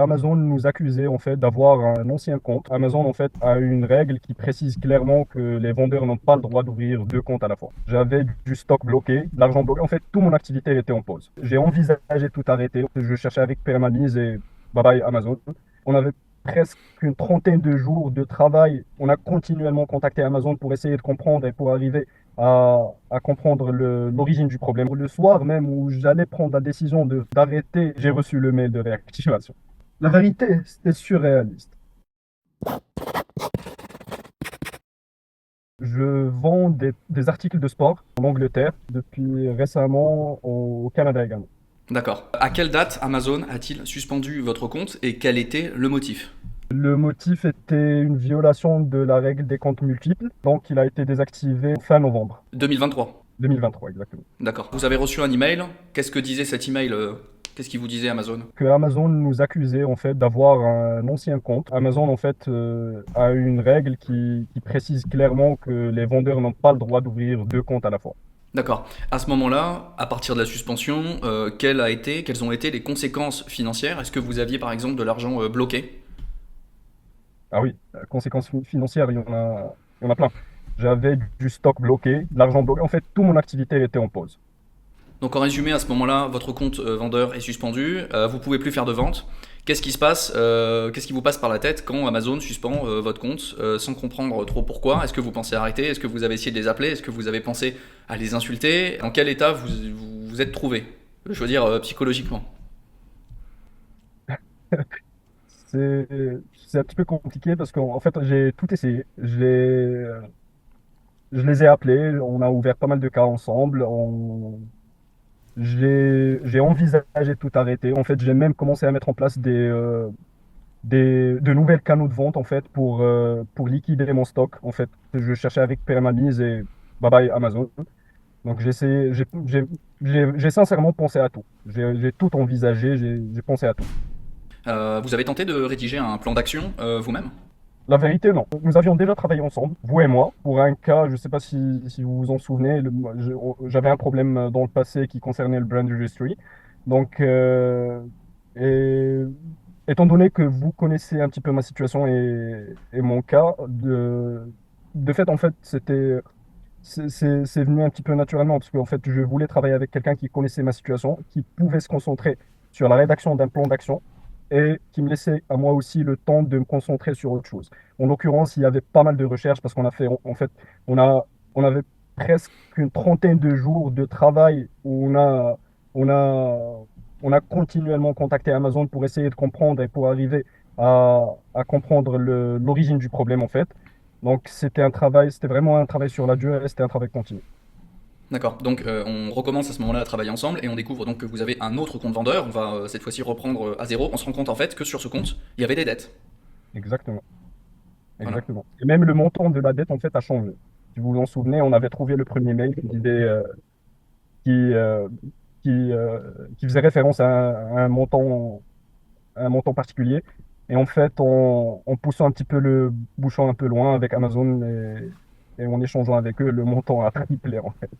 Amazon nous accusait en fait d'avoir un ancien compte. Amazon en fait a une règle qui précise clairement que les vendeurs n'ont pas le droit d'ouvrir deux comptes à la fois. J'avais du stock bloqué, de l'argent bloqué. En fait, toute mon activité était en pause. J'ai envisagé de tout arrêter. Je cherchais avec permanise et bye bye Amazon. On avait presque une trentaine de jours de travail. On a continuellement contacté Amazon pour essayer de comprendre et pour arriver à comprendre l'origine du problème. Le soir même où j'allais prendre la décision d'arrêter, j'ai reçu le mail de réactivation. La vérité, c'était surréaliste. Je vends des articles de sport en Angleterre, depuis récemment au Canada également. D'accord. À quelle date Amazon a-t-il suspendu votre compte et quel était le motif? Le motif était une violation de la règle des comptes multiples, donc il a été désactivé fin novembre 2023. 2023 exactement. D'accord. Vous avez reçu un email. Qu'est-ce que disait cet email? Qu'est-ce qu'il vous disait Amazon? Que Amazon nous accusait en fait d'avoir un ancien compte. Amazon en fait a une règle qui précise clairement que les vendeurs n'ont pas le droit d'ouvrir deux comptes à la fois. D'accord. À ce moment-là, à partir de la suspension, quelles ont été les conséquences financières? Est-ce que vous aviez par exemple de l'argent bloqué? Ah oui, conséquences financières, il y en a plein. J'avais du stock bloqué, de l'argent bloqué. En fait, toute mon activité était en pause. Donc en résumé, à ce moment-là, votre compte vendeur est suspendu, vous pouvez plus faire de vente. Qu'est-ce qui se passe Qu'est-ce qui vous passe par la tête quand Amazon suspend votre compte sans comprendre trop pourquoi? Est-ce que vous pensez arrêter? Est-ce que vous avez essayé de les appeler? Est-ce que vous avez pensé à les insulter? En quel état vous êtes trouvé? Je veux dire psychologiquement. C'est, c'est un petit peu compliqué parce qu'en fait, j'ai tout essayé. Je les ai appelés, on a ouvert pas mal de cas ensemble. J'ai envisagé de tout arrêter. En fait, j'ai même commencé à mettre en place de nouvelles canaux de vente en fait pour liquider mon stock. En fait, je cherchais avec permanise et bye bye Amazon. Donc j'ai sincèrement pensé à tout. J'ai tout envisagé, j'ai pensé à tout. Vous avez tenté de rédiger un plan d'action vous-même? La vérité, non. Nous avions déjà travaillé ensemble, vous et moi, pour un cas, je ne sais pas si vous vous en souvenez, j'avais un problème dans le passé qui concernait le brand registry. Donc, et, étant donné que vous connaissez un petit peu ma situation et mon cas, de fait, en fait, c'est venu un petit peu naturellement, parce qu'en fait, je voulais travailler avec quelqu'un qui connaissait ma situation, qui pouvait se concentrer sur la rédaction d'un plan d'action et qui me laissait à moi aussi le temps de me concentrer sur autre chose. En l'occurrence, il y avait pas mal de recherches parce qu'on a fait, en fait, on a, on avait presque une trentaine de jours de travail où on a, on a continuellement contacté Amazon pour essayer de comprendre et pour arriver à comprendre l'origine du problème, en fait. Donc, c'était vraiment un travail sur la durée, c'était un travail continu. D'accord, donc on recommence à ce moment-là à travailler ensemble et on découvre donc que vous avez un autre compte vendeur. On va cette fois-ci reprendre à zéro. On se rend compte en fait que sur ce compte, il y avait des dettes. Exactement, Voilà. exactement. Et même le montant de la dette, en fait, a changé. Si vous vous en souvenez, on avait trouvé le premier mail qui, euh, qui faisait référence à un montant particulier. Et en fait, en poussant un petit peu le bouchon un peu loin avec Amazon et en échangeant avec eux, le montant a triplé, en fait.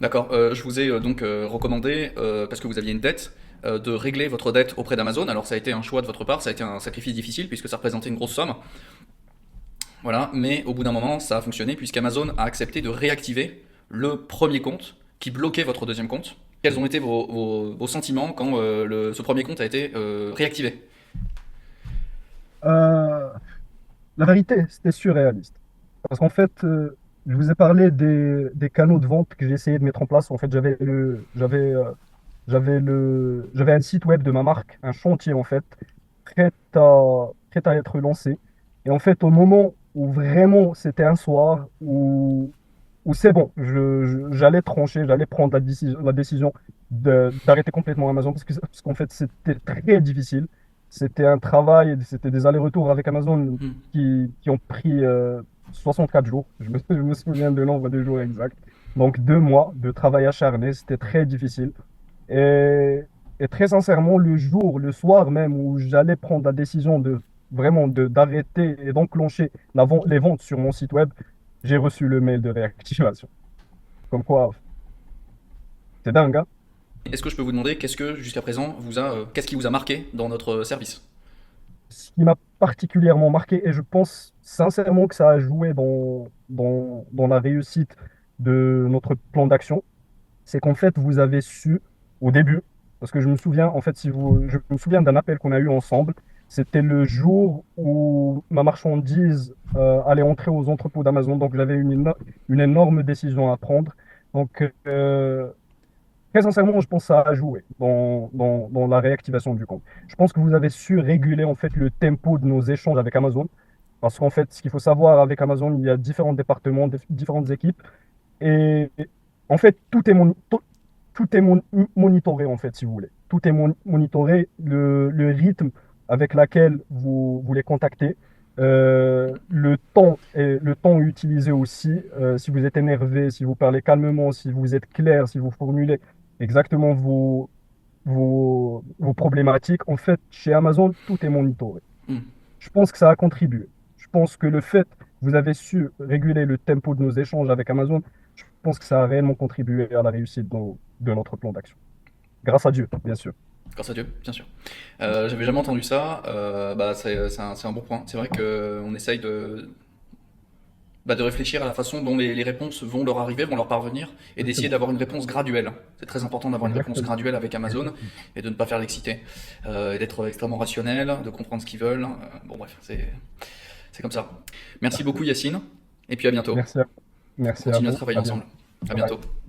D'accord, je vous ai donc recommandé, parce que vous aviez une dette, de régler votre dette auprès d'Amazon. Alors ça a été un choix de votre part, ça a été un sacrifice difficile puisque ça représentait une grosse somme. Voilà, mais au bout d'un moment, ça a fonctionné puisqu'Amazon a accepté de réactiver le premier compte qui bloquait votre deuxième compte. Quels ont été vos sentiments quand ce premier compte a été réactivé? Euh, la vérité, c'était surréaliste. Parce qu'en fait, je vous ai parlé des canaux de vente que j'ai essayé de mettre en place. En fait, j'avais un site web de ma marque, un chantier en fait, prêt à être lancé. Et en fait, au moment où vraiment c'était un soir où c'est bon, j'allais trancher, j'allais prendre la décision d'arrêter complètement Amazon parce qu'en fait, c'était très difficile. C'était un travail, c'était des allers-retours avec Amazon Hmm. qui ont pris 64 jours. Je me souviens de nombre de jours exacts. Donc 2 mois de travail acharné, c'était très difficile. Et, et très sincèrement, le soir même où j'allais prendre la décision d'arrêter et d'enclencher les ventes sur mon site web, j'ai reçu le mail de réactivation. Comme quoi, c'est dingue, hein? Est-ce que je peux vous demander qu'est-ce que jusqu'à présent qu'est-ce qui vous a marqué dans notre service? Ce qui m'a particulièrement marqué, et je pense sincèrement que ça a joué dans la réussite de notre plan d'action, c'est qu'en fait, vous avez su, au début, parce que je me souviens, en fait, je me souviens d'un appel qu'on a eu ensemble. C'était le jour où ma marchandise allait entrer aux entrepôts d'Amazon. Donc, j'avais une énorme décision à prendre. Donc, très sincèrement, je pense que ça a joué dans la réactivation du compte. Je pense que vous avez su réguler, en fait, le tempo de nos échanges avec Amazon. Parce qu'en fait, ce qu'il faut savoir avec Amazon, il y a différents départements, différentes équipes. Et en fait, tout est monitoré, en fait, si vous voulez. Tout est monitoré, le rythme avec lequel vous les contactez, le temps utilisé aussi, si vous êtes énervé, si vous parlez calmement, si vous êtes clair, si vous formulez exactement vos problématiques. En fait, chez Amazon, tout est monitoré. Hmm. Je pense que ça a contribué. Je pense que le fait que vous avez su réguler le tempo de nos échanges avec Amazon, je pense que ça a réellement contribué à la réussite de notre plan d'action. Grâce à Dieu, bien sûr. Grâce à Dieu, bien sûr. J'avais jamais entendu ça. Bah, c'est un bon point. C'est vrai qu'on essaye de réfléchir à la façon dont les réponses vont leur arriver, vont leur parvenir, et d'essayer Exactement. d'avoir une réponse graduelle. C'est très important d'avoir une réponse Exactement. graduelle avec Amazon Exactement. et de ne pas faire l'exciter, et d'être extrêmement rationnel, de comprendre ce qu'ils veulent. Bon bref, c'est comme ça. Merci beaucoup Yacine, et puis à bientôt. Merci à, On merci à continue à vous. travailler À ensemble. bientôt. À Bye bientôt. bye.